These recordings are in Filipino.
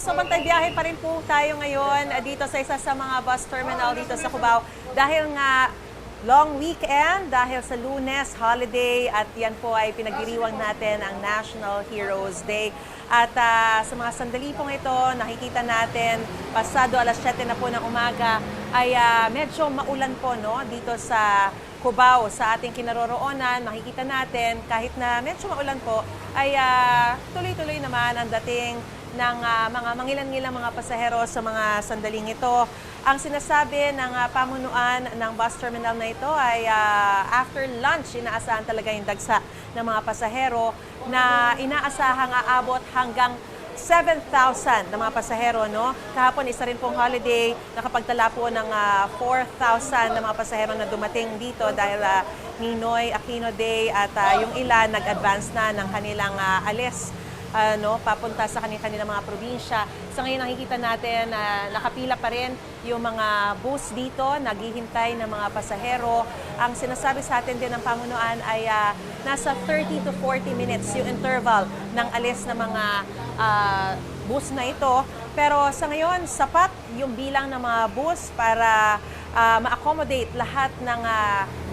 kapuso, bantay biyahe pa rin po tayo ngayon dito sa isa sa mga bus terminal dito sa Cubao. Dahil nga long weekend, dahil sa Lunes, holiday, at yan po ay pinagdiriwang natin ang National Heroes Day. At sa mga sandali pong ito, nakikita natin, pasado alas 7 na po ng umaga, ay medyo maulan po no, dito sa Cubao, sa ating kinaroroonan. Makikita natin, kahit na medyo maulan po, ay tuloy-tuloy naman ang dating ng mga mangilan-ngilang mga pasahero sa mga sandaling ito. Ang sinasabi ng pamunuan ng bus terminal na ito ay after lunch, inaasahan talaga yung dagsa ng mga pasahero na inaasahang aabot hanggang 7,000 na mga pasahero. No? Kahapon, isa rin pong holiday, nakapagtala po ng 4,000 na mga pasahero na dumating dito dahil Ninoy Aquino Day at yung ilan nag-advance na ng kanilang alis papunta sa kanilang mga probinsya. Sa ngayon nakikita natin na nakapila pa rin yung mga bus dito, naghihintay ng mga pasahero. Ang sinasabi sa atin din ng pamunuan ay nasa 30 to 40 minutes yung interval ng alis ng mga bus na ito. Pero sa ngayon, sapat yung bilang ng mga bus para ma-accommodate lahat ng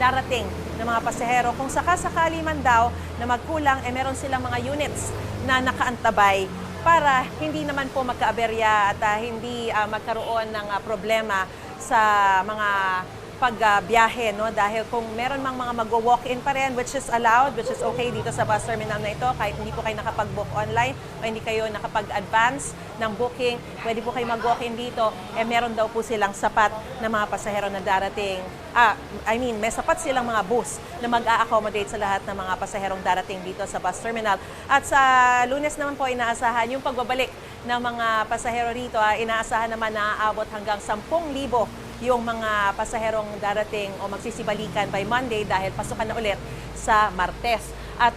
darating ng mga pasahero. Kung sakasakali man daw na magkulang, meron silang mga units na nakaantabay para hindi naman po magkaaberya at hindi magkaroon ng problema sa mga pagbiyahe, no? Dahil kung meron mang mga mag-walk-in pa rin, which is allowed, which is okay dito sa bus terminal na ito, kahit hindi po kayo nakapag-book online o hindi kayo nakapag-advance ng booking, pwede po kayo mag-walk-in dito, meron daw po silang sapat na mga pasahero na darating. May sapat silang mga bus na mag-a-accommodate sa lahat ng mga pasaherong darating dito sa bus terminal. At sa Lunes naman po, inaasahan yung pagbabalik ng mga pasahero rito, inaasahan naman na aabot hanggang 10,000 yung mga pasaherong darating o magsisibalikan by Monday dahil pasukan na ulit sa Martes. At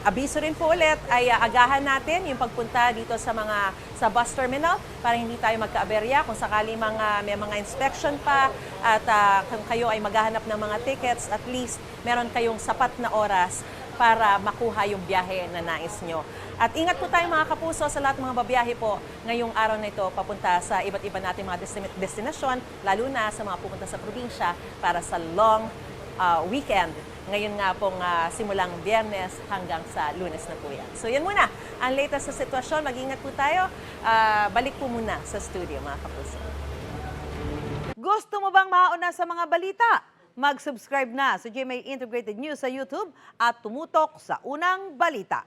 abiso rin po ulit ay agahan natin yung pagpunta dito sa bus terminal para hindi tayo magkaaberya kung sakali may mga inspection pa at kung kayo ay maghahanap ng mga tickets, at least meron kayong sapat na oras para makuha yung biyahe na nais nyo. At ingat po tayo mga kapuso sa lahat ng mga babiyahe po ngayong araw na ito papunta sa iba't iba nating mga destinasyon, lalo na sa mga pupunta sa probinsya para sa long weekend. Ngayon nga pong simulang Biyernes hanggang sa Lunes na po yan. So yan muna ang latest sa sitwasyon. Mag-ingat po tayo. Balik po muna sa studio mga kapuso. Gusto mo bang mauna sa mga balita? Mag-subscribe na sa GMA Integrated News sa YouTube at tumutok sa unang balita.